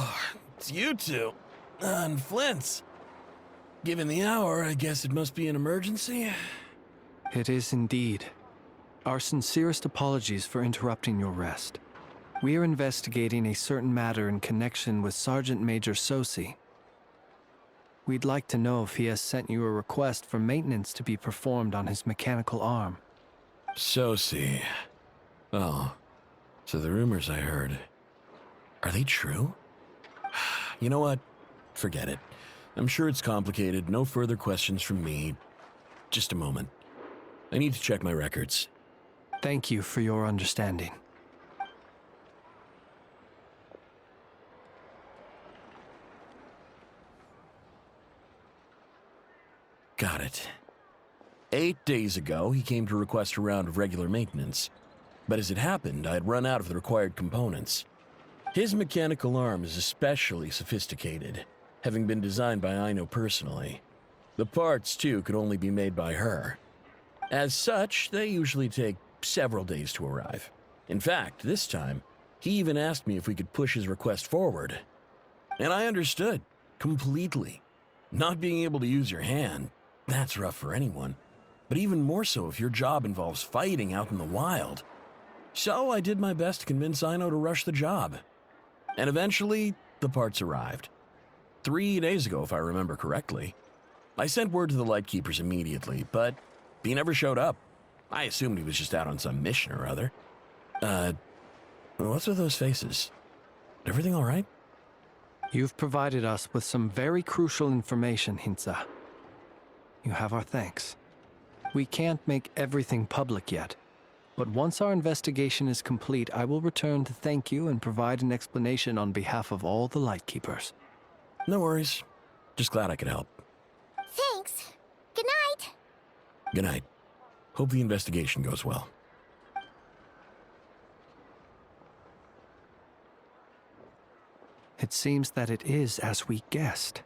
Oh, it's you two. And Flint's. Given the hour, I guess it must be an emergency. It is indeed. Our sincerest apologies for interrupting your rest. We are investigating a certain matter in connection with Sergeant Major Sosi. We'd like to know if he has sent you a request for maintenance to be performed on his mechanical arm. Sosi. Oh, so the rumors I heard, are they true? You know what? Forget it. I'm sure it's complicated. No further questions from me. Just a moment. I need to check my records. Thank you for your understanding. Got it. 8 days ago, he came to request a round of regular maintenance. But as it happened, I had run out of the required components. His mechanical arm is especially sophisticated, having been designed by Aino personally. The parts, too, could only be made by her. As such, they usually take several days to arrive. In fact, this time, he even asked me if we could push his request forward. And I understood, completely. Not being able to use your hand, that's rough for anyone. But even more so if your job involves fighting out in the wild. So I did my best to convince Aino to rush the job. And eventually, the parts arrived. 3 days ago, if I remember correctly. I sent word to the Lightkeepers immediately, but he never showed up. I assumed he was just out on some mission or other. What's with those faces? Everything all right? You've provided us with some very crucial information, Hintsa. You have our thanks. We can't make everything public yet, but once our investigation is complete, I will return to thank you and provide an explanation on behalf of all the Lightkeepers. No worries. Just glad I could help. Thanks. Good night. Good night. Hope the investigation goes well. It seems that it is as we guessed.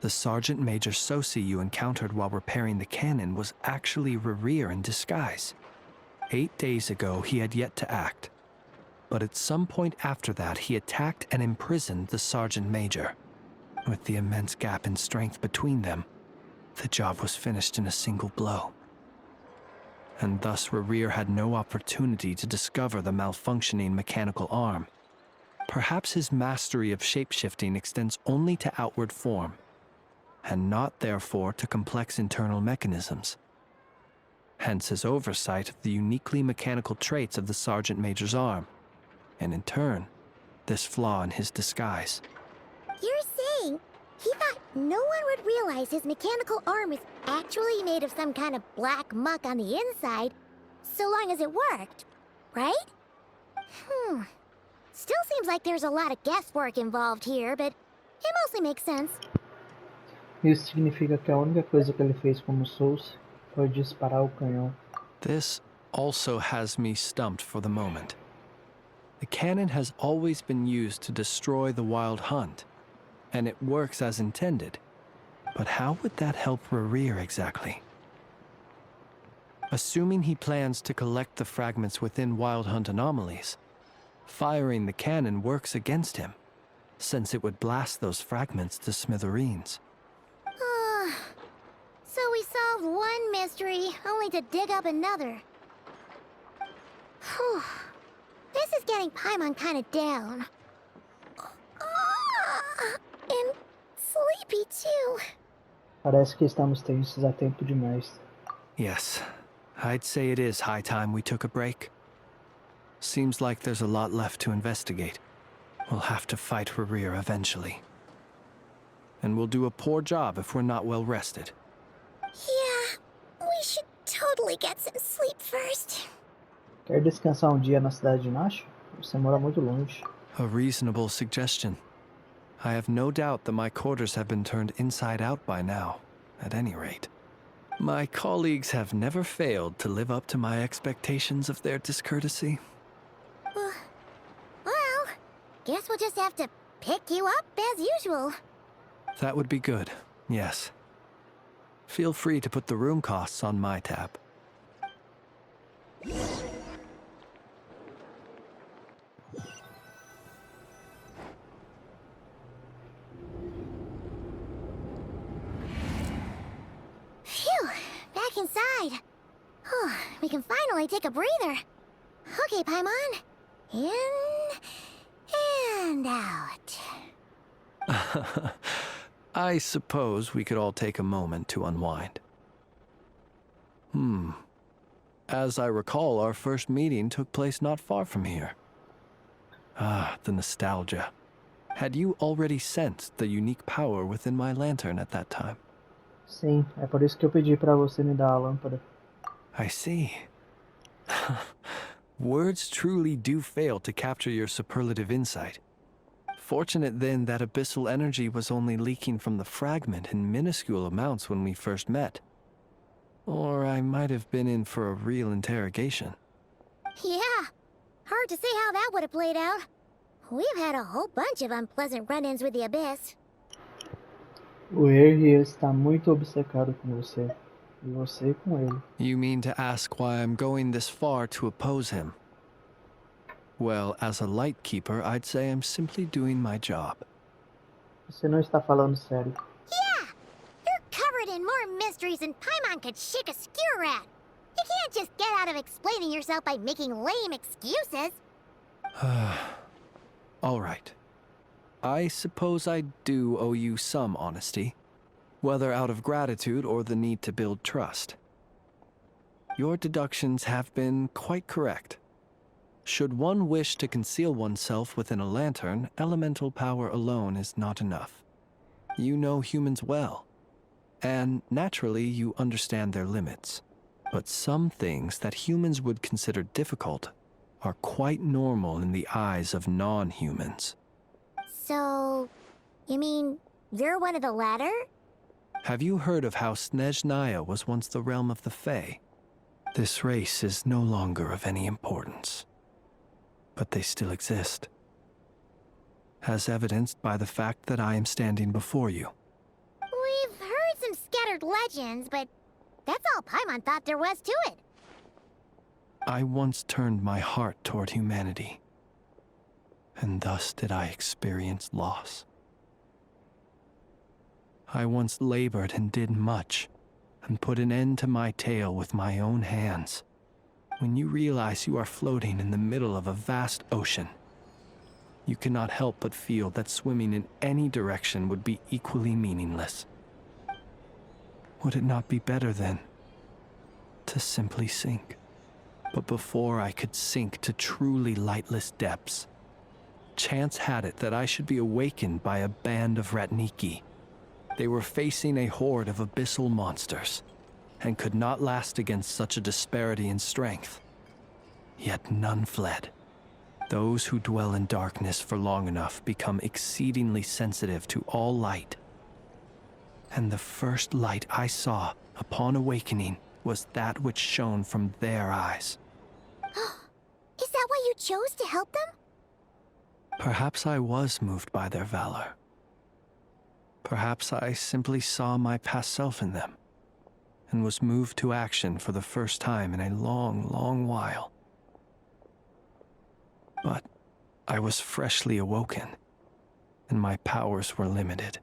The Sergeant Major Sosi you encountered while repairing the cannon was actually Rerir in disguise. 8 days ago, he had yet to act. But at some point after that, he attacked and imprisoned the Sergeant Major. With the immense gap in strength between them, the job was finished in a single blow. And thus Rerir had no opportunity to discover the malfunctioning mechanical arm. Perhaps his mastery of shapeshifting extends only to outward form, and not therefore to complex internal mechanisms. Hence his oversight of the uniquely mechanical traits of the Sergeant Major's arm, and in turn, this flaw in his disguise. You're saying he thought no one would realize his mechanical arm is actually made of some kind of black muck on the inside, so long as it worked, right? Still seems like there's a lot of guesswork involved here, but it mostly makes sense. Isso significa que a única coisa que ele fez como Souls foi disparar o canhão. This also has me stumped for the moment. The cannon has always been used to destroy the wild hunt, and it works as intended. But how would that help Rerir exactly? Assuming he plans to collect the fragments within wild hunt anomalies, firing the cannon works against him, since it would blast those fragments to smithereens. So we solved one mystery, only to dig up another. Whew. This is getting Paimon kind of down. And sleepy too. Parece que estamos tensos há tempo demais. Yes, I'd say it is high time we took a break. Seems like there's a lot left to investigate. We'll have to fight Rerir eventually. And we'll do a poor job if we're not well rested. Yeah, we should totally get some sleep first. Quer descansar dia na cidade de Nash? Você mora muito longe. A reasonable suggestion. I have no doubt that my quarters have been turned inside out by now, at any rate. My colleagues have never failed to live up to my expectations of their discourtesy. Well, guess we'll just have to pick you up as usual. That would be good, yes. Feel free to put the room costs on my tab. back inside. We can finally take a breather. Okay, Paimon. In and out. I suppose we could all take a moment to unwind. As I recall, our first meeting took place not far from here. Ah, the nostalgia. Had you already sensed the unique power within my lantern at that time? Sim, é por isso que eu pedi pra você me dar a lâmpada. I see. Words truly do fail to capture your superlative insight. Fortunate then that abyssal energy was only leaking from the fragment in minuscule amounts when we first met. Or I might have been in for a real interrogation. Yeah. Hard to say how that would have played out. We've had a whole bunch of unpleasant run-ins with the Abyss. O Erri está muito obcecado com você. E você com ele. You mean to ask why I'm going this far to oppose him? Well, as a Lightkeeper, I'd say I'm simply doing my job. Você não está falando sério. Yeah! You're covered in more mysteries than Paimon could shake a skewer at. You can't just get out of explaining yourself by making lame excuses. All right. I suppose I do owe you some honesty, whether out of gratitude or the need to build trust. Your deductions have been quite correct. Should one wish to conceal oneself within a lantern, elemental power alone is not enough. You know humans well, and naturally you understand their limits. But some things that humans would consider difficult are quite normal in the eyes of non-humans. So, you mean you're one of the latter? Have you heard of how Snezhnaya was once the realm of the Fae? This race is no longer of any importance, but they still exist, as evidenced by the fact that I am standing before you. We've heard some scattered legends, but that's all Paimon thought there was to it. I once turned my heart toward humanity, and thus did I experience loss. I once labored and did much, and put an end to my tale with my own hands. When you realize you are floating in the middle of a vast ocean, you cannot help but feel that swimming in any direction would be equally meaningless. Would it not be better, then, to simply sink? But before I could sink to truly lightless depths, chance had it that I should be awakened by a band of Ratniki. They were facing a horde of abyssal monsters, and could not last against such a disparity in strength. Yet none fled. Those who dwell in darkness for long enough become exceedingly sensitive to all light. And the first light I saw upon awakening was that which shone from their eyes. Is that why you chose to help them? Perhaps I was moved by their valor. Perhaps I simply saw my past self in them, and was moved to action for the first time in a long, long while. But I was freshly awoken, and my powers were limited.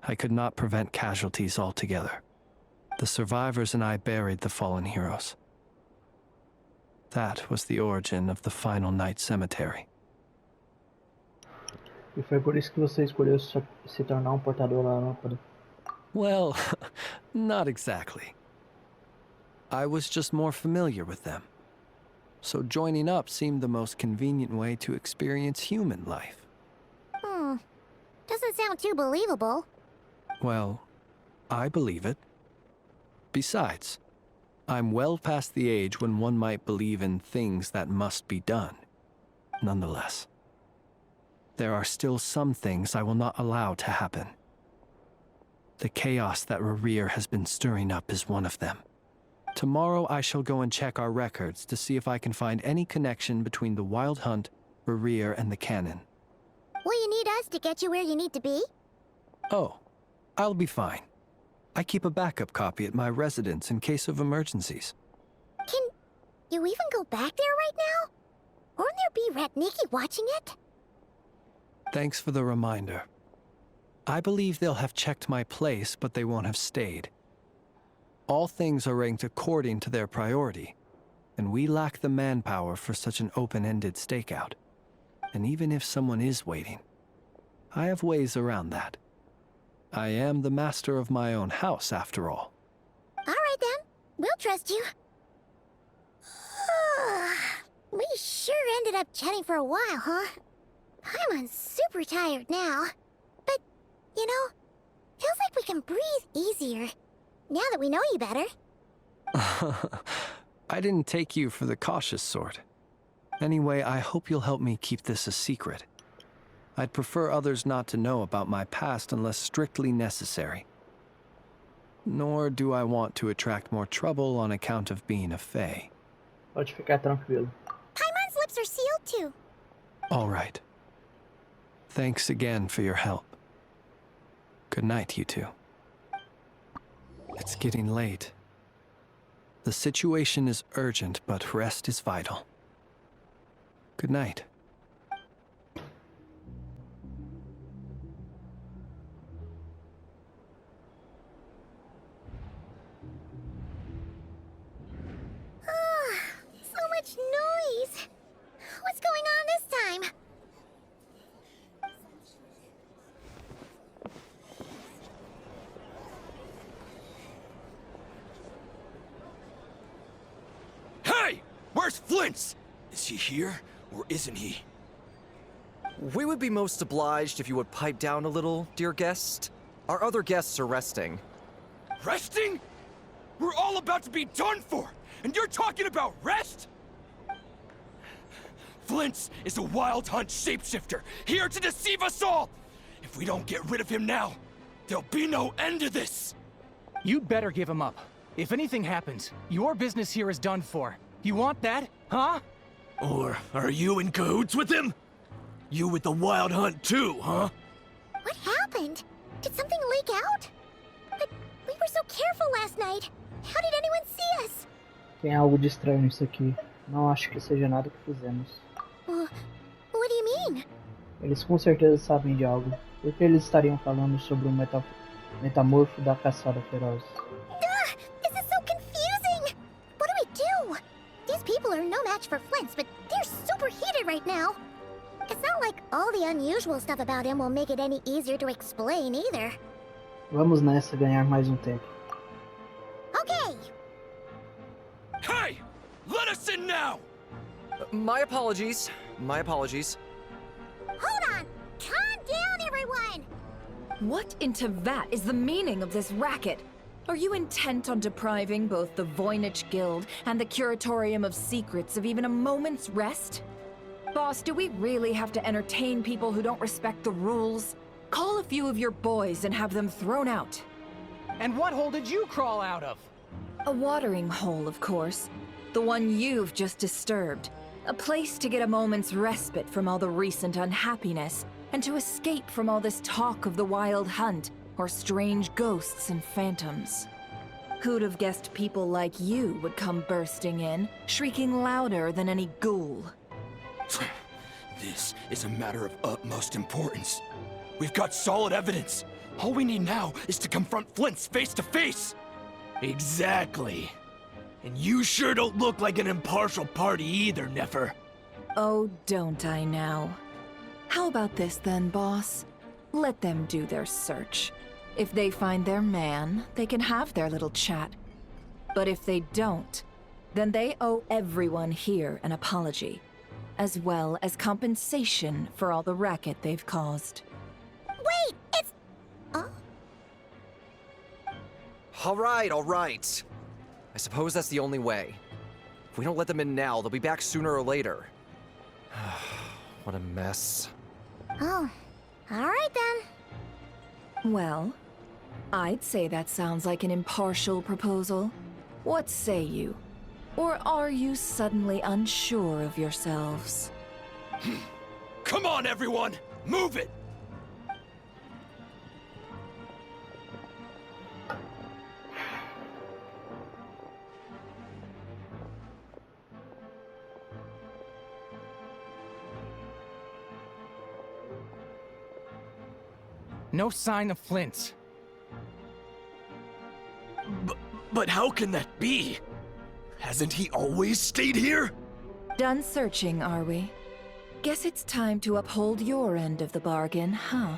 I could not prevent casualties altogether. The survivors and I buried the fallen heroes. That was the origin of the final night cemetery. E foi por isso que você escolheu se tornar um portador da lâmpada. Well, not exactly. I was just more familiar with them. So joining up seemed the most convenient way to experience human life. Doesn't sound too believable. Well, I believe it. Besides, I'm well past the age when one might believe in things that must be done. Nonetheless, there are still some things I will not allow to happen. The chaos that Rerir has been stirring up is one of them. Tomorrow I shall go and check our records to see if I can find any connection between the Wild Hunt, Rerir, and the Cannon. Will you need us to get you where you need to be? Oh, I'll be fine. I keep a backup copy at my residence in case of emergencies. Can you even go back there right now? Won't there be Ratniki watching it? Thanks for the reminder. I believe they'll have checked my place, but they won't have stayed. All things are ranked according to their priority, and we lack the manpower for such an open-ended stakeout. And even if someone is waiting, I have ways around that. I am the master of my own house, after all. All right then, we'll trust you. We sure ended up chatting for a while, huh? I'm super tired now. But, you know, feels like we can breathe easier, now that we know you better. I didn't take you for the cautious sort. Anyway, I hope you'll help me keep this a secret. I'd prefer others not to know about my past unless strictly necessary. Nor do I want to attract more trouble on account of being a fae. Pode ficar tranquilo. Paimon's lips are sealed too. All right. Thanks again for your help. Good night, you two. It's getting late. The situation is urgent, but rest is vital. Good night. So much noise. What's going on this time? Hey! Where's Flint's? Is he here, or isn't he? We would be most obliged if you would pipe down a little, dear guest. Our other guests are resting. Resting? We're all about to be done for, and you're talking about rest? Flint's is a wild hunt shapeshifter, here to deceive us all! If we don't get rid of him now, there'll be no end to this! You'd better give him up. If anything happens, your business here is done for. You want that, huh? Or are you in cahoots with him? You with the wild hunt too, huh? What happened? Did something leak out? But we were so careful last night. How did anyone see us? Tem algo de estranho nisso aqui. Não acho que seja nada que fizemos. What do you mean? Eles com certeza sabem de algo. Por que eles estariam falando sobre metamorfo da caçada feroz? This is so confusing! What do? These people are no match for Flint's, but they're super heated right now. It's not like all the unusual stuff about him will make it any easier to explain either. Vamos nessa ganhar mais tempo. Okay! Hey! Let us in now! My apologies. My apologies. Hold on! Calm down, everyone! What in Tevat is the meaning of this racket? Are you intent on depriving both the Voynich Guild and the Curatorium of Secrets of even a moment's rest? Boss, do we really have to entertain people who don't respect the rules? Call a few of your boys and have them thrown out. And what hole did you crawl out of? A watering hole, of course. The one you've just disturbed. A place to get a moment's respite from all the recent unhappiness, and to escape from all this talk of the wild hunt, or strange ghosts and phantoms. Who'd have guessed people like you would come bursting in, shrieking louder than any ghoul? This is a matter of utmost importance. We've got solid evidence. All we need now is to confront Flint's face to face. Exactly. And you sure don't look like an impartial party either, Nefer. Oh, don't I now? How about this then, boss? Let them do their search. If they find their man, they can have their little chat. But if they don't, then they owe everyone here an apology, as well as compensation for all the racket they've caused. Wait, it's... Oh? All right. I suppose that's the only way. If we don't let them in now, they'll be back sooner or later. What a mess. Oh, alright then. Well, I'd say that sounds like an impartial proposal. What say you? Or are you suddenly unsure of yourselves? Come on, everyone! Move it! No sign of Flint's. But how can that be? Hasn't he always stayed here? Done searching, are we? Guess it's time to uphold your end of the bargain, huh?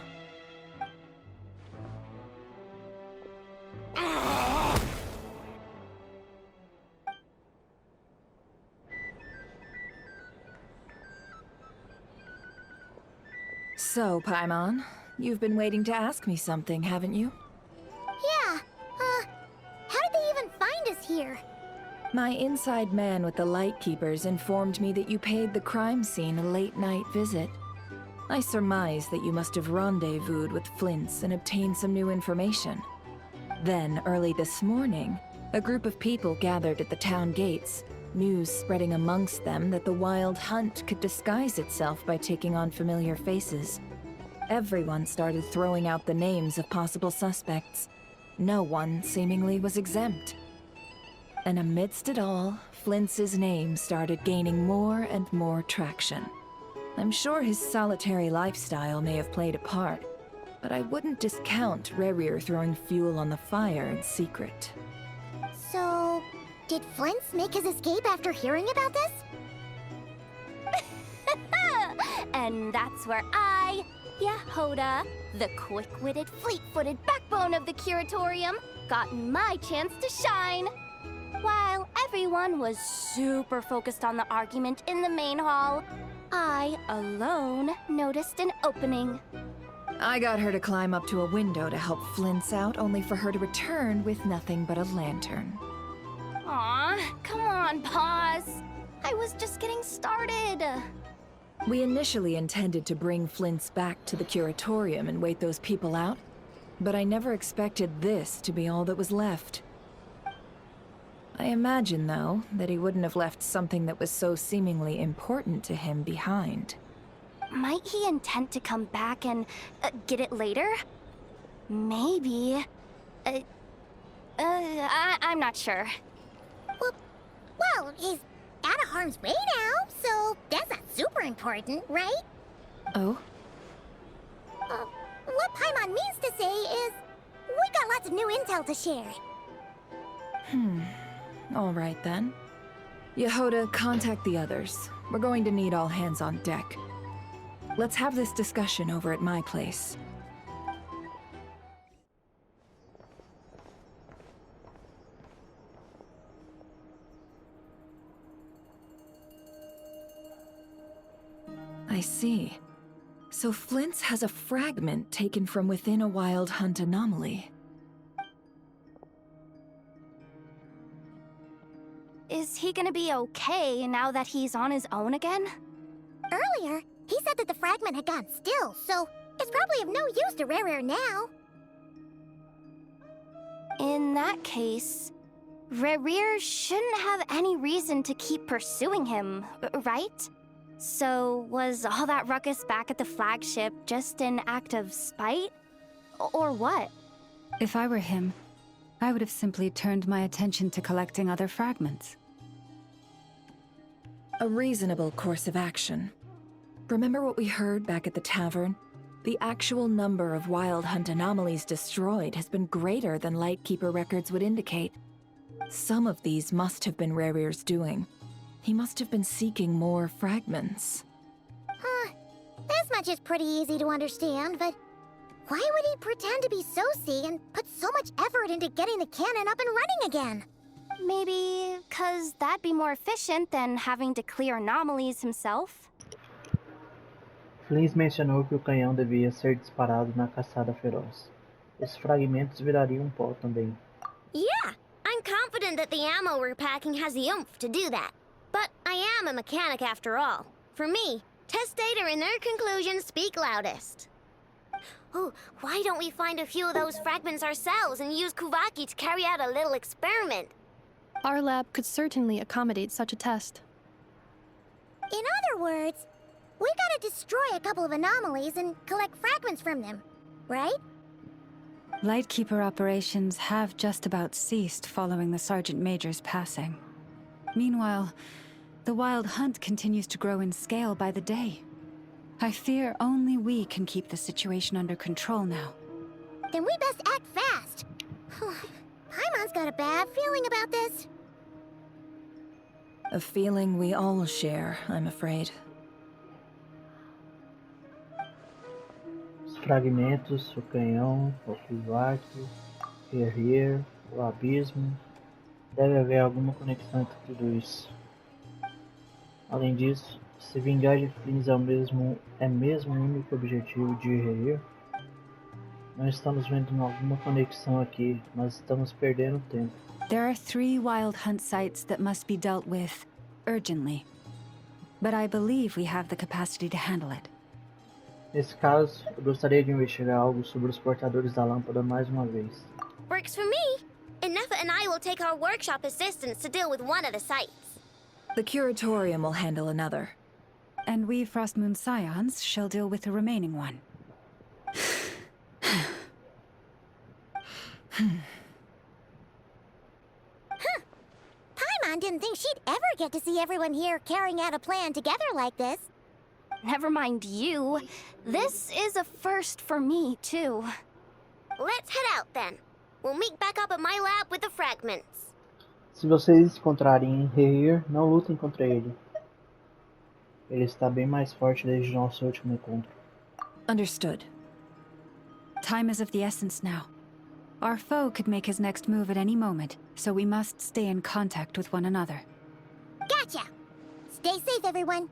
So, Paimon, you've been waiting to ask me something, haven't you? Yeah, how did they even find us here? My inside man with the Lightkeepers informed me that you paid the crime scene a late-night visit. I surmise that you must have rendezvoused with Flint's and obtained some new information. Then, early this morning, a group of people gathered at the town gates, news spreading amongst them that the Wild Hunt could disguise itself by taking on familiar faces. Everyone started throwing out the names of possible suspects. No one, seemingly, was exempt. And amidst it all, Flint's name started gaining more and more traction. I'm sure his solitary lifestyle may have played a part, but I wouldn't discount Rerir throwing fuel on the fire in secret. So, did Flint's make his escape after hearing about this? And that's where I, Yehoda, the quick-witted, fleet-footed backbone of the Curatorium, got my chance to shine. While everyone was super focused on the argument in the main hall, I alone noticed an opening. I got her to climb up to a window to help Flint's out, only for her to return with nothing but a lantern. Aw, come on, pause. I was just getting started. We initially intended to bring Flint's back to the Curatorium and wait those people out, but I never expected this to be all that was left. I imagine, though, that he wouldn't have left something that was so seemingly important to him behind. Might he intend to come back and get it later? Maybe. I'm not sure. Well, he's out of harm's way now, so that's not super important, right? Oh? What Paimon means to say is, we got lots of new intel to share. All right, then. Yehoda, contact the others. We're going to need all hands on deck. Let's have this discussion over at my place. I see. So Flint's has a fragment taken from within a Wild Hunt anomaly. Is he gonna be okay now that he's on his own again? Earlier, he said that the fragment had gone still, so it's probably of no use to Rerir now. In that case, Rerir shouldn't have any reason to keep pursuing him, right? So, was all that ruckus back at the flagship just an act of spite? Or what? If I were him, I would have simply turned my attention to collecting other fragments. A reasonable course of action. Remember what we heard back at the tavern? The actual number of Wild Hunt anomalies destroyed has been greater than Lightkeeper records would indicate. Some of these must have been Rerir's doing. He must have been seeking more fragments. This much is pretty easy to understand, but why would he pretend to be Sosi and put so much effort into getting the cannon up and running again? Maybe 'cause that'd be more efficient than having to clear anomalies himself? Flint mencionou que o canhão devia ser disparado na caçada feroz. Os fragmentos virariam pó também. Yeah, I'm confident that the ammo we're packing has the oomph to do that. But I am a mechanic after all. For me, test data and their conclusions speak loudest. Oh, why don't we find a few of those fragments ourselves and use Kuvaki to carry out a little experiment? Our lab could certainly accommodate such a test. In other words, we gotta destroy a couple of anomalies and collect fragments from them, right? Lightkeeper operations have just about ceased following the Sergeant Major's passing. Meanwhile, the Wild Hunt continues to grow in scale by the day. I fear only we can keep the situation under control now. Then we best act fast. Paimon Someone's got a bad feeling about this. A feeling we all share, I'm afraid. Os fragmentos, o canhão, o Kiwak, Guerreiro, o abismo. Deve haver alguma conexão entre tudo isso. Além disso, se vingar de Flynn é mesmo o único objetivo de Guerreiro, não estamos vendo alguma conexão aqui, mas estamos perdendo tempo. There are 3 wild hunt sites that must be dealt with urgently. But I believe we have the capacity to handle it. Nesse caso, eu gostaria de investigar algo sobre os portadores da lâmpada mais uma vez. Works for me. Enough and I will take our workshop assistants to deal with one of the sites. The Curatorium will handle another. And we Frostmoon Scions shall deal with the remaining one. Paimon didn't think she'd ever get to see everyone here carrying out a plan together like this. Never mind you. This is a first for me, too. Let's head out then. We'll meet back up at my lab with the fragments. Se vocês encontrarem em Reir, não lutem contra ele. Ele está bem mais forte desde nosso último encontro. Understood. Time is of the essence now. Our foe could make his next move at any moment, so we must stay in contact with one another. Gotcha! Stay safe, everyone.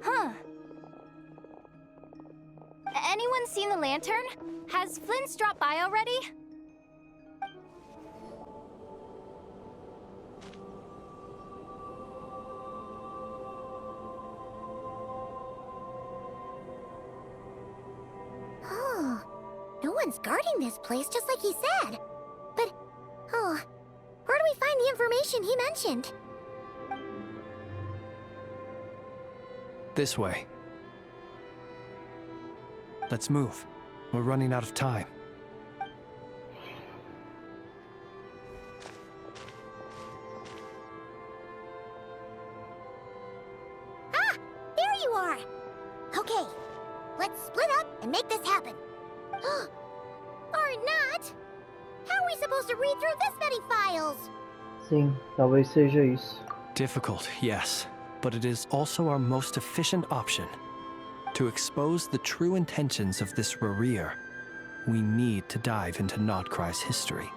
Huh. Anyone seen the lantern? Has Flint's dropped by already? Oh, no one's guarding this place just like he said. But, oh, where do we find the information he mentioned? This way. Let's move. We're running out of time. Ah! There you are! Okay, let's split up and make this happen. Or not! How are we supposed to read through this many files? Sim, talvez seja isso. Difficult, yes, but it is also our most efficient option. To expose the true intentions of this Rerir, we need to dive into Nod-Krai's history.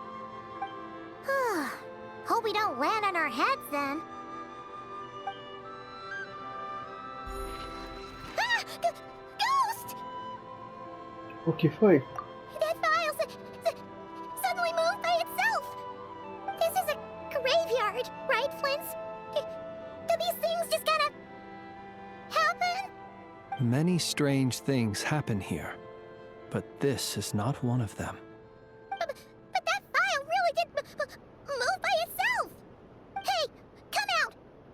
Hope we don't land on our heads then. Ah! Ghost! O que foi? That file suddenly moved by itself! This is a graveyard, right, Flint's? Do these things just kinda happen? Many strange things happen here, but this is not one of them. But that file really did move by itself! Hey, come out!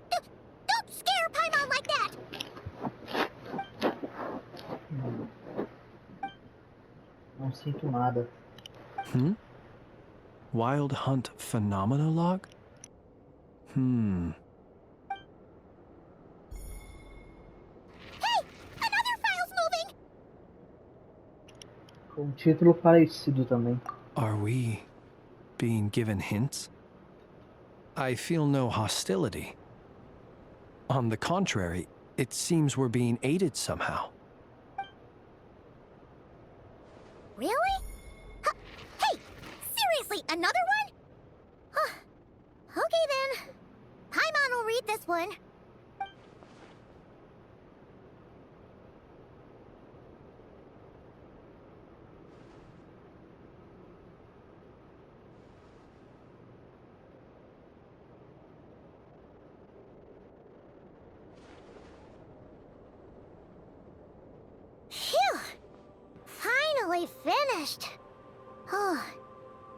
Don't scare Paimon like that! Não sinto nada. Wild Hunt Phenomenologue? Com título parecido também. Are we being given hints? I feel no hostility. On the contrary, it seems we're being aided somehow. Really? Hey! Seriously, another one? Okay then. Paimon will read this one. Phew! Finally finished. Oh,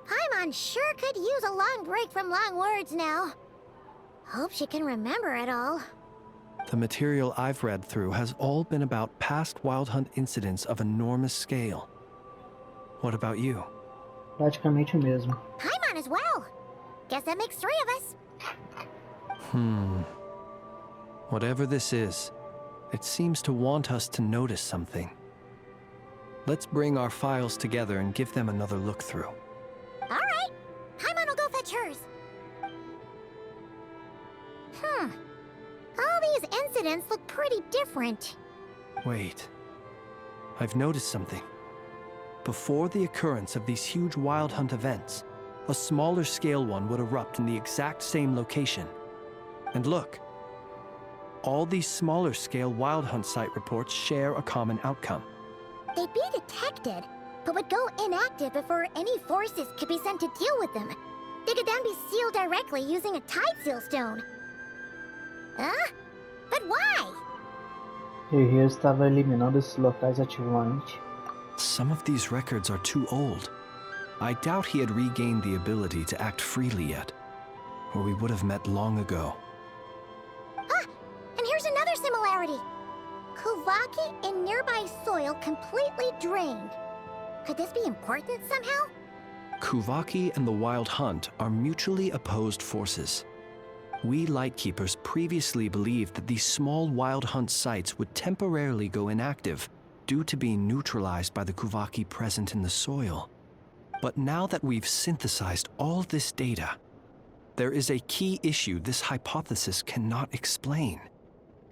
Paimon sure could use a long break from long words now. Hope she can remember it all. The material I've read through has all been about past Wild Hunt incidents of enormous scale. What about you? Praticamente o mesmo. Paimon as well. Guess that makes 3 of us. Whatever this is, it seems to want us to notice something. Let's bring our files together and give them another look through. Alright. Paimon will go fetch hers. All these incidents look pretty different. Wait. I've noticed something. Before the occurrence of these huge Wild Hunt events, a smaller scale one would erupt in the exact same location. And look. All these smaller scale Wild Hunt site reports share a common outcome. They'd be detected, but would go inactive before any forces could be sent to deal with them. They could then be sealed directly using a tide seal stone. Huh? But why? Herrier estava eliminando esses locais ativamente. Some of these records are too old. I doubt he had regained the ability to act freely yet, or we would have met long ago. Ah! And here's another similarity. Kuvaki in nearby soil completely drained. Could this be important somehow? Kuvaki and the Wild Hunt are mutually opposed forces. We Lightkeepers previously believed that these small Wild Hunt sites would temporarily go inactive due to being neutralized by the Kuvaki present in the soil. But now that we've synthesized all this data, there is a key issue this hypothesis cannot explain.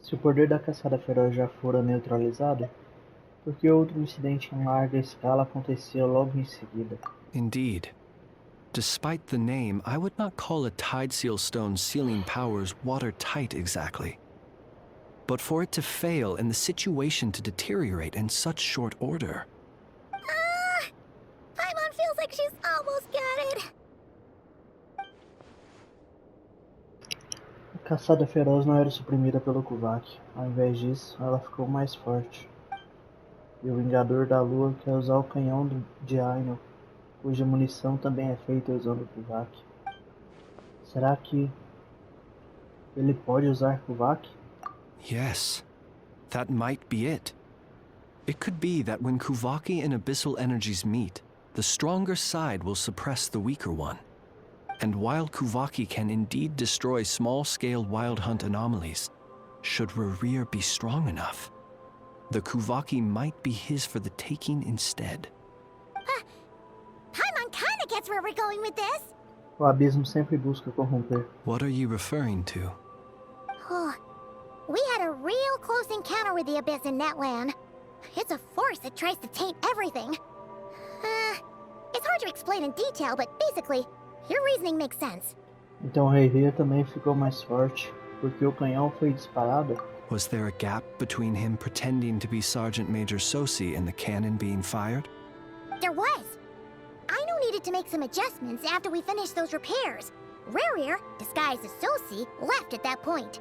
Se o poder da caçada feroz já fora neutralizado, por que outro incidente em larga escala acontecia logo em seguida? Indeed. Despite the name, I would not call a Tide Seal Stone's sealing powers watertight exactly. But for it to fail and the situation to deteriorate in such short order... Paimon feels like she's almost got it. A caçada feroz não era suprimida pelo Kuvaki. Ao invés disso, ela ficou mais forte. E o Vingador da Lua quer usar o canhão de Aino, cuja munição também é feita usando o Kuvaki. Será que ele pode usar Kuvaki? Yes, that might be it. It could be that when Kuvaki and Abyssal energies meet, the stronger side will suppress the weaker one. And while Kuvaki can indeed destroy small-scale Wild Hunt anomalies, should Rerir be strong enough, the Kuvaki might be his for the taking instead. Paimon kinda gets where we're going with this. O abismo sempre busca corromper. What are you referring to? We had a real close encounter with the Abyss in Netland. It's a force that tries to taint everything. It's hard to explain in detail, but basically, your reasoning makes sense. Então Herrier também ficou mais forte, porque o canhão foi disparado? Was there a gap between him pretending to be Sergeant Major Sosi and the cannon being fired? There was. Aino needed to make some adjustments after we finished those repairs. Rerir, disguised as Sosi, left at that point,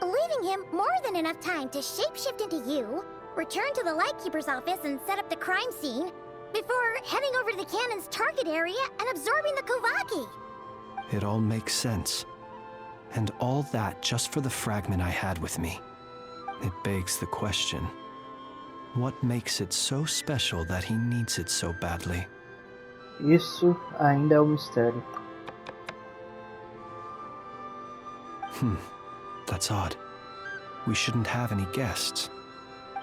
leaving him more than enough time to shapeshift into you, return to the Lightkeeper's office and set up the crime scene, before heading over to the cannon's target area and absorbing the Kuvaki. It all makes sense. And all that just for the fragment I had with me. It begs the question, what makes it so special that he needs it so badly? Isso ainda é um mistério. That's odd. We shouldn't have any guests.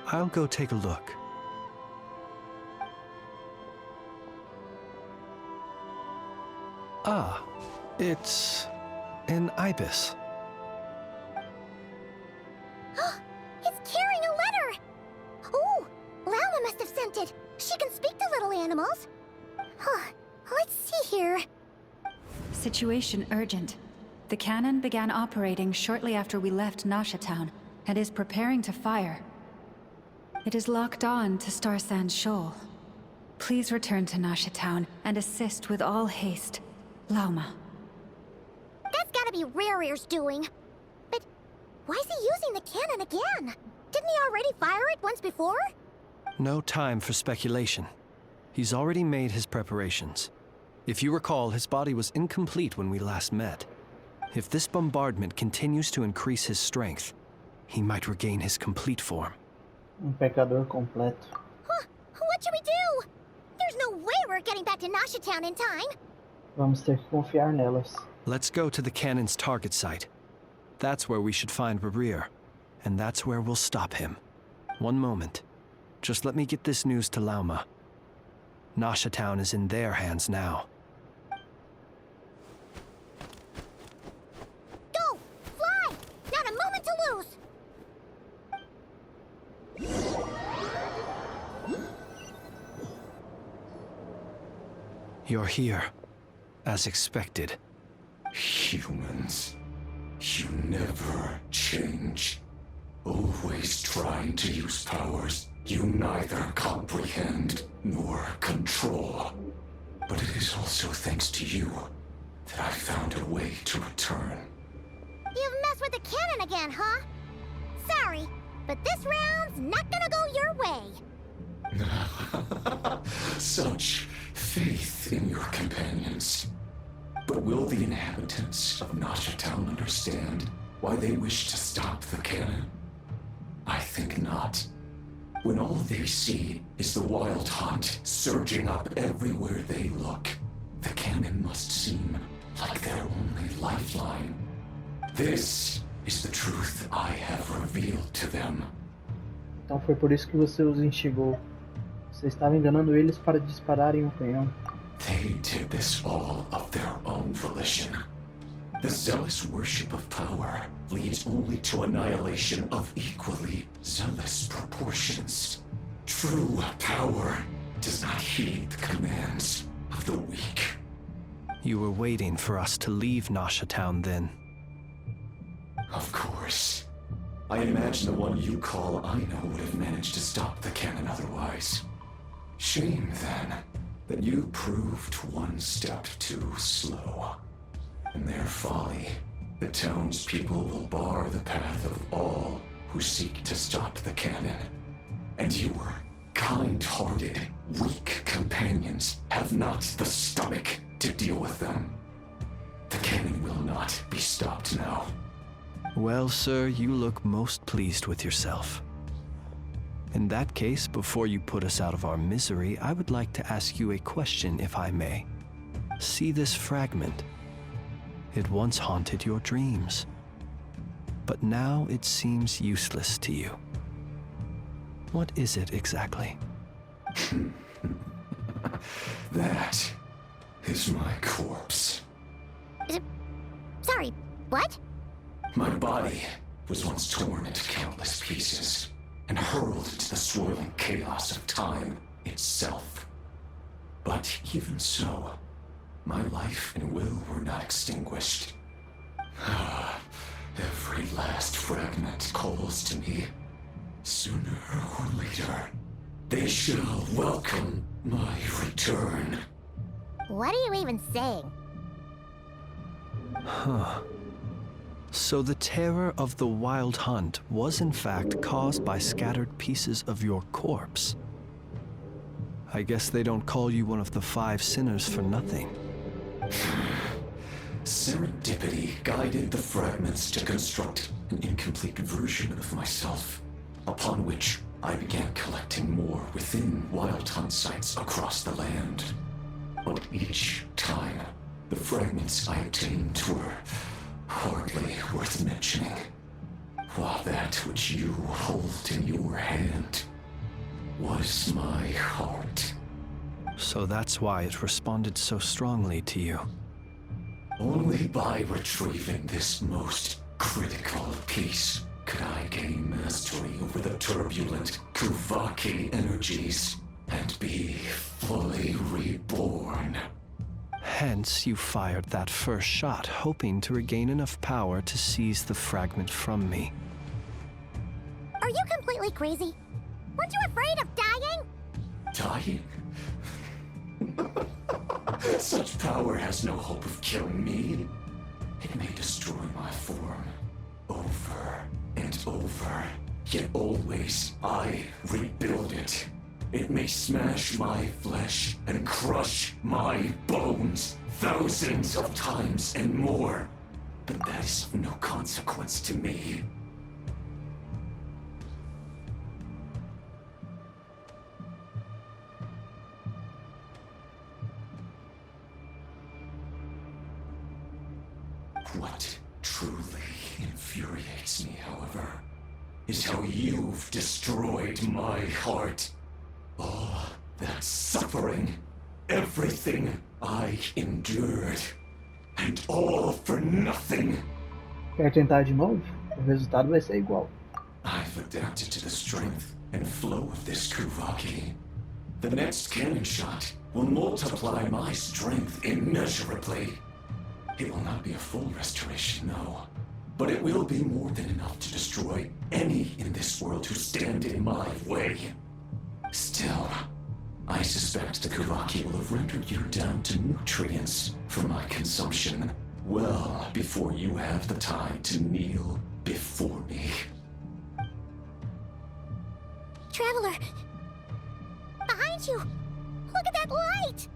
I'll go take a look. Ah, it's an ibis. It's carrying a letter! Oh, Lauma must have sent it. She can speak to little animals. Let's see here. Situation urgent. The cannon began operating shortly after we left Nasha Town and is preparing to fire. It is locked on to Star Sand Shoal. Please return to Nasha Town and assist with all haste. Lauma. That's gotta be Rerir's doing. But why is he using the cannon again? Didn't he already fire it once before? No time for speculation. He's already made his preparations. If you recall, his body was incomplete when we last met. If this bombardment continues to increase his strength, he might regain his complete form. Pecador completo. What should we do? There's no way we're getting back to Nasha Town in time. Vamos ter que confiar nelas. Let's go to the cannon's target site. That's where we should find Rerir, and that's where we'll stop him. One moment. Just let me get this news to Lauma. Nasha Town is in their hands now. Go! Fly! Not a moment to lose! You're here, as expected. Humans, you never change. Always trying to use powers you neither comprehend nor control. But it is also thanks to you that I found a way to return. You've messed with the cannon again, huh? Sorry, but this round's not gonna go your way. Such faith in your companions. But will the inhabitants of Nasha Town understand why they wish to stop the cannon? I think not. When all they see is the wild hunt surging up everywhere they look, the cannon must seem like their only lifeline. This is the truth I have revealed to them. Então foi por isso que você os instigou. Você estava enganando eles para dispararem um canhão. They did this all of their own volition. The zealous worship of power leads only to annihilation of equally zealous proportions. True power does not heed the commands of the weak. You were waiting for us to leave Nasha Town then. Of course. I imagine the one you call Aina would have managed to stop the cannon otherwise. Shame, then, that you proved one step too slow. In their folly, the townspeople will bar the path of all who seek to stop the cannon. And your kind-hearted, weak companions have not the stomach to deal with them. The cannon will not be stopped now. Well, sir, you look most pleased with yourself. In that case, before you put us out of our misery, I would like to ask you a question, if I may. See this fragment? It once haunted your dreams, but now it seems useless to you. What is it exactly? That is my corpse. Sorry, what? My body was once torn into countless pieces and hurled into the swirling chaos of time itself. But even so, my life and will were not extinguished. Every last fragment calls to me. Sooner or later, they shall welcome my return. What are you even saying? Huh. So the terror of the wild hunt was in fact caused by scattered pieces of your corpse. I guess they don't call you one of the 5 sinners for nothing. Serendipity guided the fragments to construct an incomplete version of myself, upon which I began collecting more within wild hunt sites across the land. But each time, the fragments I obtained were hardly worth mentioning, while that which you hold in your hand was my heart. So that's why it responded so strongly to you. Only by retrieving this most critical piece could I gain mastery over the turbulent Kuvaki energies and be fully reborn. Hence, you fired that first shot, hoping to regain enough power to seize the fragment from me. Are you completely crazy? Weren't you afraid of dying? Dying? Such power has no hope of killing me. It may destroy my form over and over, yet always I rebuild it. It may smash my flesh and crush my bones thousands of times and more, but that is of no consequence to me. What truly infuriates me, however, is how you've destroyed my heart That suffering, everything I endured, and all for nothing. Quer tentar de novo? O resultado vai ser igual. I've adapted to the strength and flow of this Kuvaki. The next cannon shot will multiply my strength immeasurably. It will not be a full restoration, no. But it will be more than enough to destroy any in this world who stand in my way. Still, I suspect the Kuvaki will have rendered you down to nutrients for my consumption well before you have the time to kneel before me. Traveler! Behind you! Look at that light!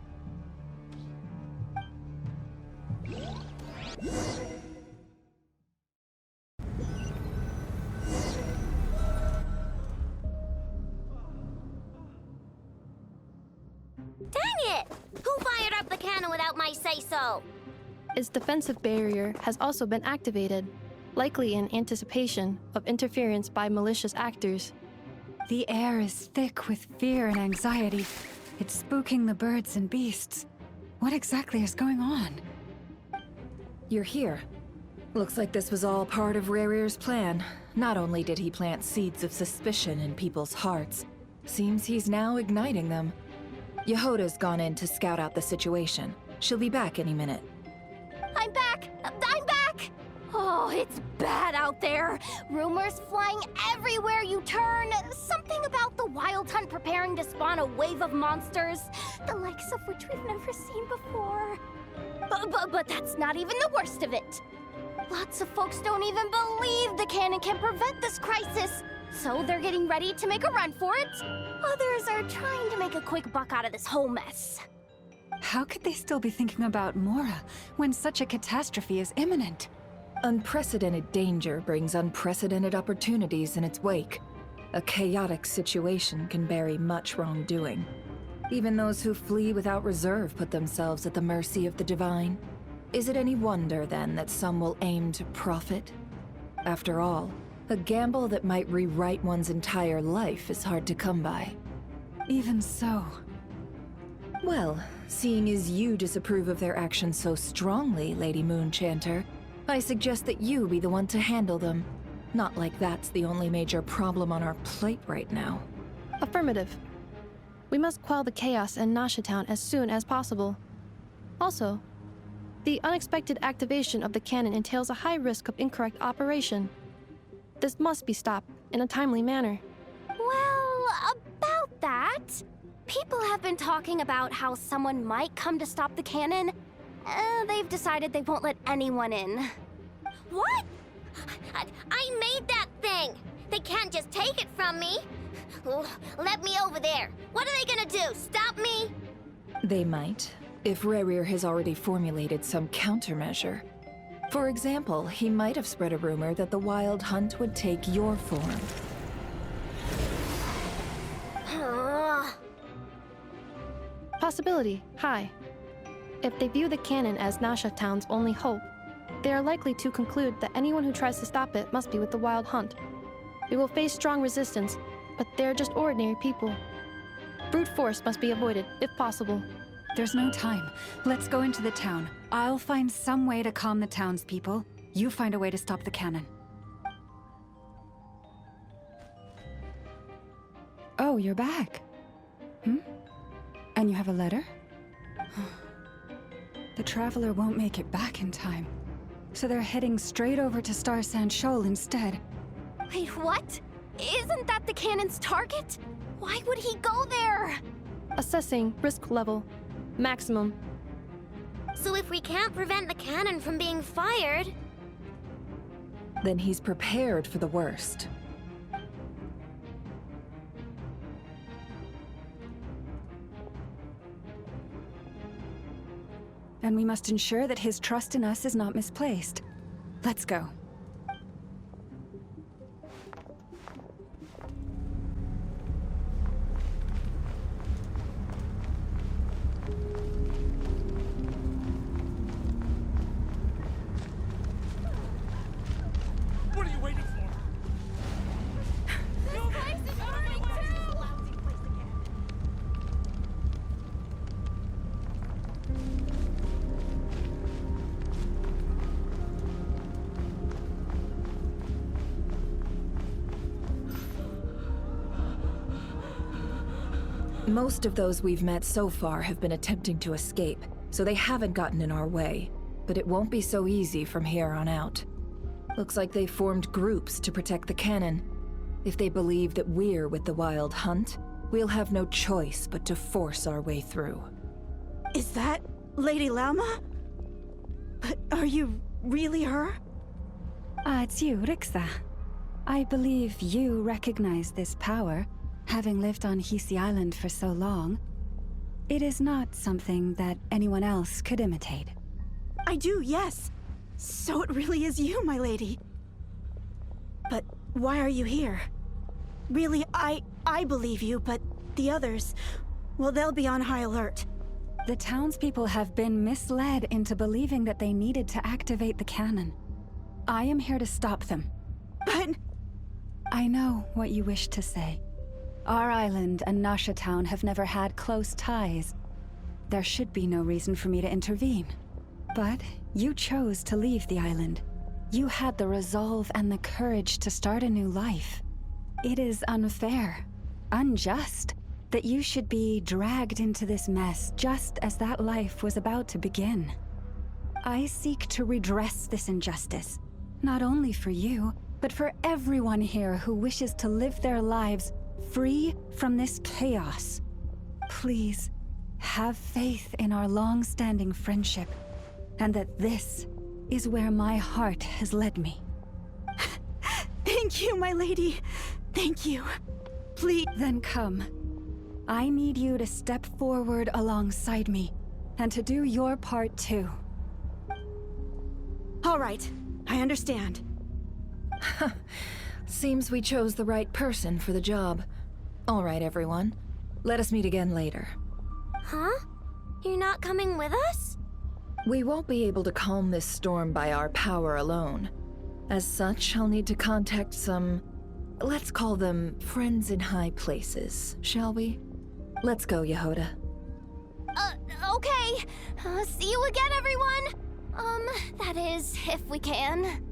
Dang it! Who fired up the cannon without my say-so? Its defensive barrier has also been activated, likely in anticipation of interference by malicious actors. The air is thick with fear and anxiety. It's spooking the birds and beasts. What exactly is going on? You're here. Looks like this was all part of Rerir's plan. Not only did he plant seeds of suspicion in people's hearts, seems he's now igniting them. Yehoda's gone in to scout out the situation. She'll be back any minute. I'm back! I'm back! Oh, it's bad out there. Rumors flying everywhere you turn. Something about the Wild Hunt preparing to spawn a wave of monsters, the likes of which we've never seen before. But that's not even the worst of it. Lots of folks don't even believe the cannon can prevent this crisis, so they're getting ready to make a run for it. Others are trying to make a quick buck out of this whole mess. How could they still be thinking about Mora when such a catastrophe is imminent? Unprecedented danger brings unprecedented opportunities in its wake. A chaotic situation can bury much wrongdoing. Even those who flee without reserve put themselves at the mercy of the divine. Is it any wonder, then, that some will aim to profit? After all, a gamble that might rewrite one's entire life is hard to come by. Even so. Well, seeing as you disapprove of their actions so strongly, Lady Moonchanter, I suggest that you be the one to handle them. Not like that's the only major problem on our plate right now. Affirmative. We must quell the chaos in Nasha Town as soon as possible. Also, the unexpected activation of the cannon entails a high risk of incorrect operation. This must be stopped in a timely manner. Well, about that, people have been talking about how someone might come to stop the cannon. They've decided they won't let anyone in. What? I made that thing! They can't just take it from me! Let me over there! What are they gonna do? Stop me? They might, if Rerir has already formulated some countermeasure. For example, he might have spread a rumor that the Wild Hunt would take your form. Possibility high. If they view the cannon as Nasha Town's only hope, they are likely to conclude that anyone who tries to stop it must be with the Wild Hunt. We will face strong resistance, but they're just ordinary people. Brute force must be avoided, if possible. There's no time. Let's go into the town. I'll find some way to calm the townspeople. You find a way to stop the cannon. Oh, you're back. And you have a letter? The Traveler won't make it back in time. So they're heading straight over to Star Sand Shoal instead. Wait, what? Isn't that the cannon's target? Why would he go there? Assessing risk level. Maximum. So if we can't prevent the cannon from being fired... Then he's prepared for the worst. And we must ensure that his trust in us is not misplaced. Let's go. What are you waiting for? Most of those we've met so far have been attempting to escape, so they haven't gotten in our way. But it won't be so easy from here on out. Looks like they formed groups to protect the cannon. If they believe that we're with the Wild Hunt, we'll have no choice but to force our way through. Is that Lady Lauma? But are you really her? It's you, Rixa. I believe you recognize this power, having lived on Hisi Island for so long. It is not something that anyone else could imitate. I do, yes. So it really is you, my lady. But why are you here? Really, I believe you, but the others, well, they'll be on high alert. The townspeople have been misled into believing that they needed to activate the cannon. I am here to stop them. But... I know what you wish to say. Our island and Nasha Town have never had close ties. There should be no reason for me to intervene. But you chose to leave the island. You had the resolve and the courage to start a new life. It is unfair, unjust, that you should be dragged into this mess just as that life was about to begin. I seek to redress this injustice, not only for you, but for everyone here who wishes to live their lives free from this chaos. Please, have faith in our long-standing friendship, and that this is where my heart has led me. Thank you, my lady. Thank you. Please. Then come. I need you to step forward alongside me, and to do your part too. All right, I understand. Seems we chose the right person for the job. All right, everyone. Let us meet again later. Huh? You're not coming with us? We won't be able to calm this storm by our power alone. As such, I'll need to contact some... let's call them friends in high places, shall we? Let's go, Yehoda. Okay. See you again, everyone! That is, if we can.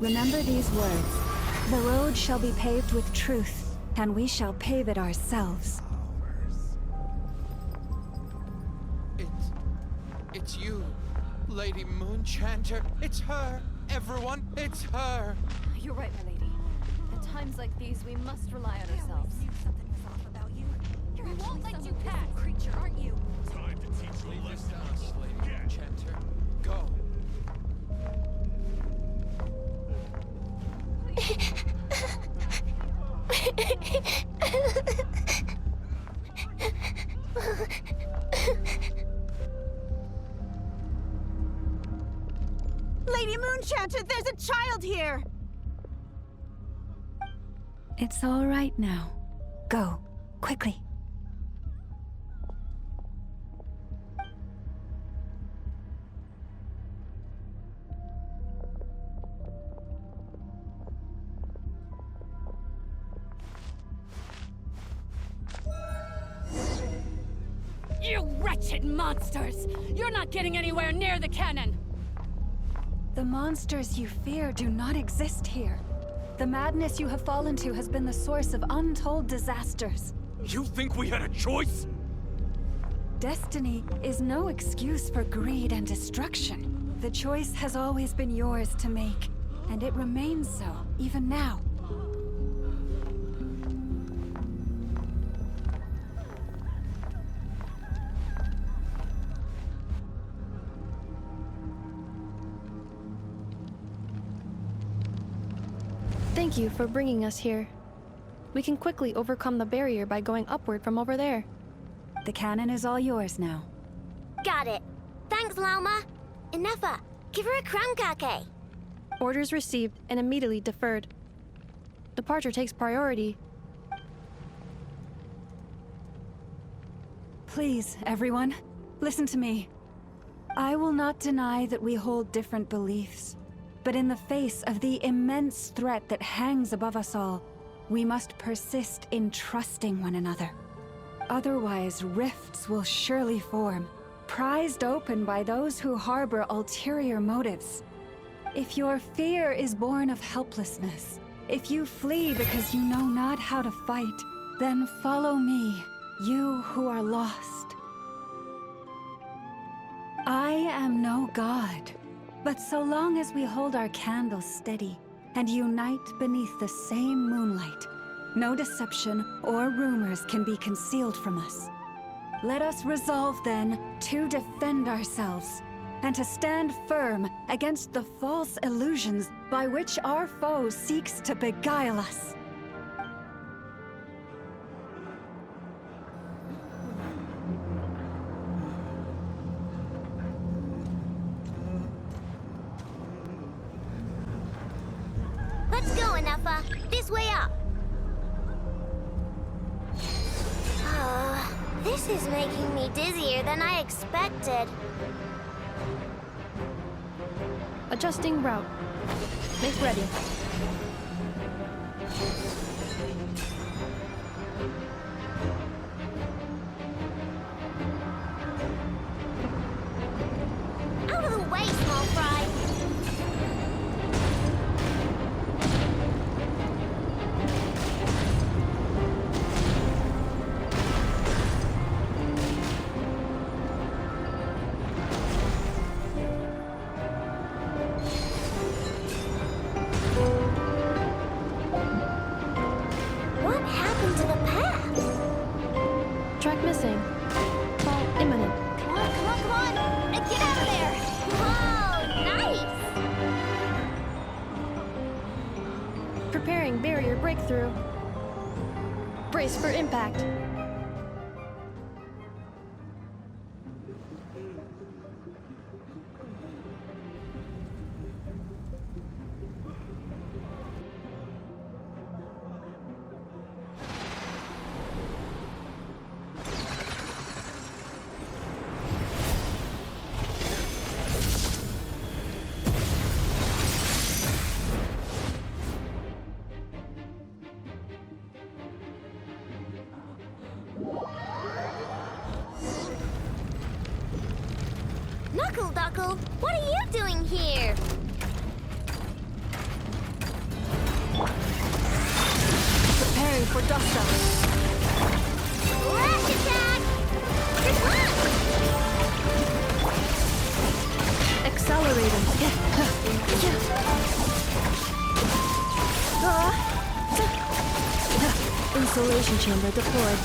Remember these words. The road shall be paved with truth, and we shall pave it ourselves. It's you, Lady Moonchanter. It's her, everyone. It's her. You're right, my lady. At times like these, we must rely on ourselves. Something was off about you. We won't let you pass, creature, aren't you? Time to teach you a lesson, Lady Moonchanter. Go. Lady Moonchanter, there's a child here! It's all right now. Go, quickly. You wretched monsters! You're not getting anywhere near the cannon! The monsters you fear do not exist here. The madness you have fallen to has been the source of untold disasters. You think we had a choice? Destiny is no excuse for greed and destruction. The choice has always been yours to make, and it remains so, even now. Thank you for bringing us here. We can quickly overcome the barrier by going upward from over there. The cannon is all yours now. Got it. Thanks, Lauma. Inefa, give her a crown kake. Orders received and immediately deferred. Departure takes priority. Please, everyone, listen to me. I will not deny that we hold different beliefs. But in the face of the immense threat that hangs above us all, we must persist in trusting one another. Otherwise, rifts will surely form, prized open by those who harbor ulterior motives. If your fear is born of helplessness, if you flee because you know not how to fight, then follow me, you who are lost. I am no god, but so long as we hold our candles steady and unite beneath the same moonlight, no deception or rumors can be concealed from us. Let us resolve then to defend ourselves and to stand firm against the false illusions by which our foe seeks to beguile us. Let's go, Anafa. This way up. This is making me dizzier than I expected. Adjusting route. Make ready. Out of the way, small fry. What happened to the path? Track missing. Fall imminent. Come on, come on, come on! Get out of there! Whoa, nice! Preparing barrier breakthrough. Brace for impact. Knuckle, what are you doing here? Preparing for dust up. Lash attack! Accelerating. Insulation chamber deployed.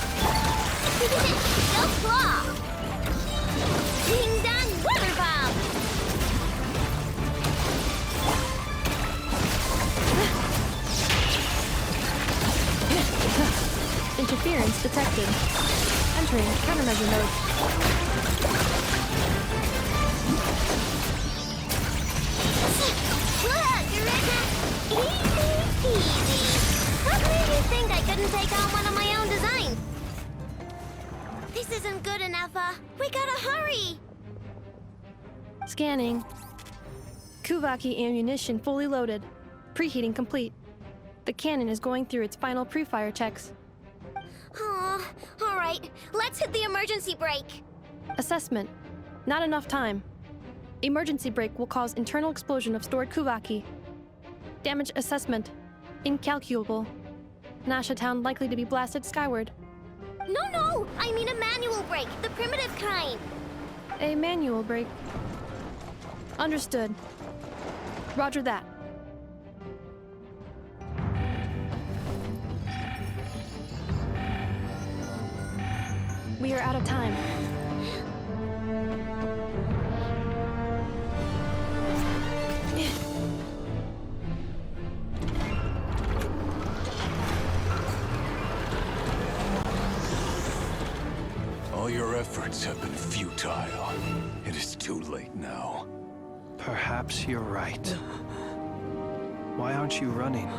Go claw! Ding dong weather bomb! Interference detected. Entering countermeasure mode. Look, Eureka! Easy peasy! What made you think I couldn't take on one of my own designs? This isn't good enough, we gotta hurry! Scanning. Kuvaki ammunition fully loaded. Preheating complete. The cannon is going through its final pre-fire checks. Aw, alright, let's hit the emergency brake. Assessment. Not enough time. Emergency brake will cause internal explosion of stored Kuvaki. Damage assessment. Incalculable. Nasha Town likely to be blasted skyward. No, I mean a manual brake, the primitive kind. A manual brake. Understood. Roger that. We are out of time. All your efforts have been futile. It is too late now. Perhaps you're right. Why aren't you running?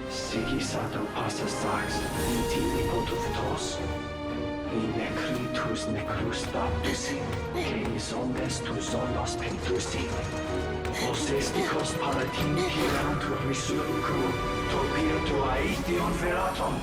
Sigi sato pasa sax, niti lipotus tos. Necritus necrus baptisi, Canis omnes tu zonos pentusi. Os esticos palatin pirantur resurcu, topir tu aetion veratum.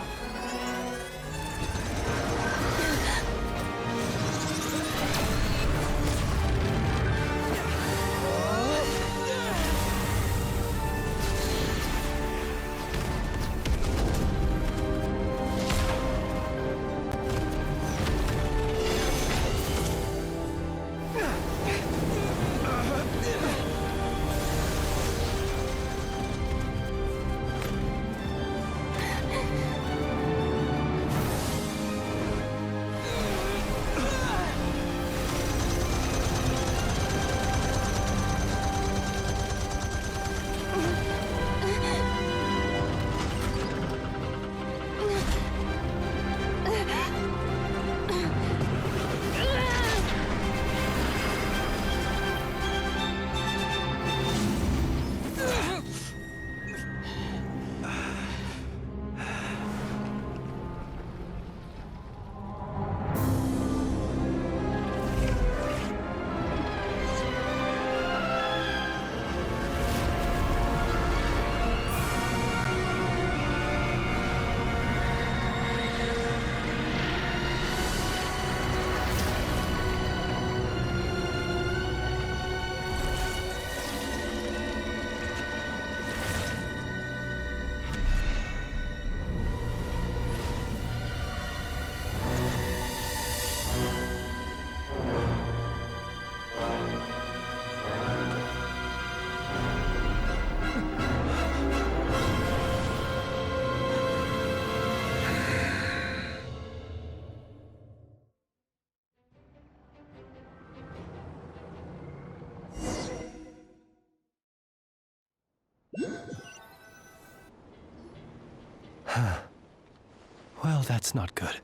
Well, that's not good.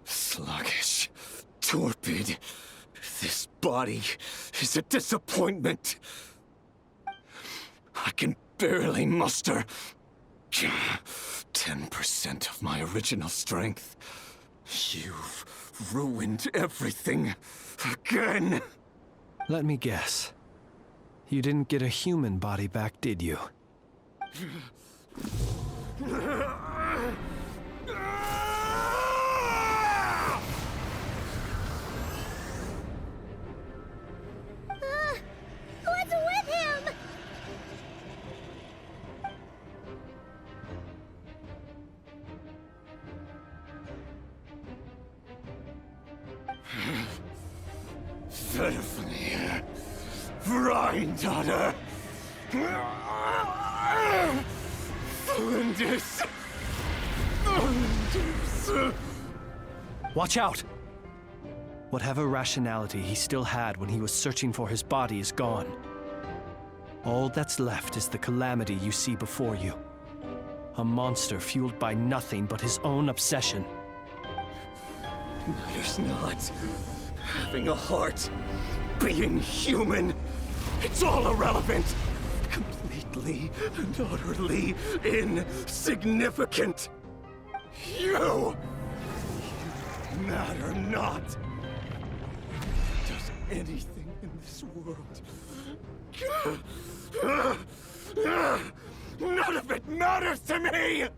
Sluggish. Torpid. This body is a disappointment. I can barely muster 10% of my original strength. You've ruined everything again. Let me guess. You didn't get a human body back, did you? What's with him? Verfnir. Rheindaughter. Flinders. Watch out! Whatever rationality he still had when he was searching for his body is gone. All that's left is the calamity you see before you. A monster fueled by nothing but his own obsession. Matters not. Having a heart. Being human. It's all irrelevant. Completely and utterly insignificant. You matter not. Does anything in this world. None of it matters to me!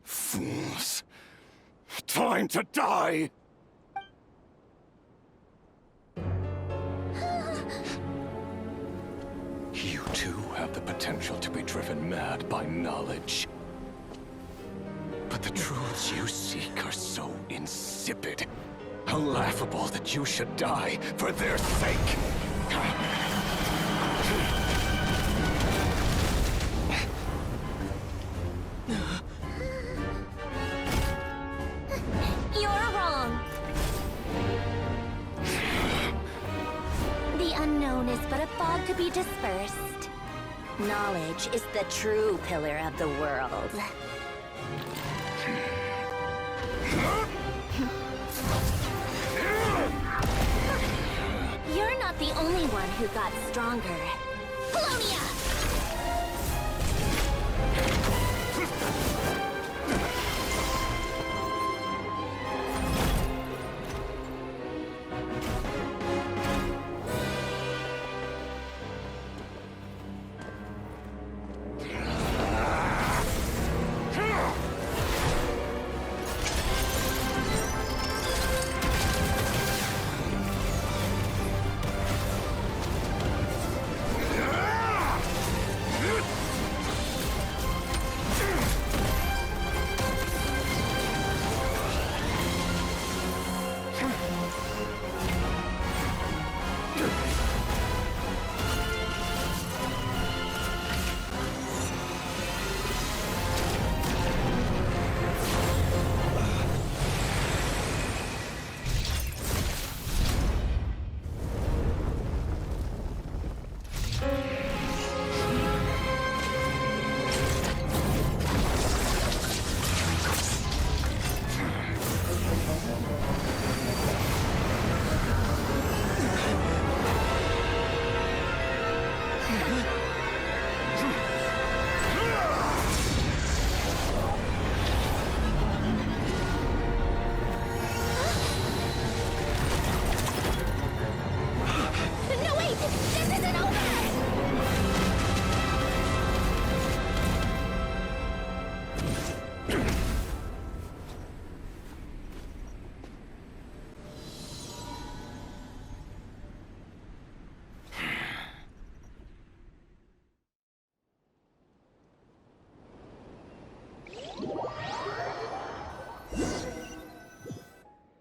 Fools. Time to die! You too have the potential to be driven mad by knowledge. But the truths you seek are so insipid, laughable that you should die for their sake. You're wrong. The unknown is but a fog to be dispersed. Knowledge is the true pillar of the world. one who got stronger. Polonia!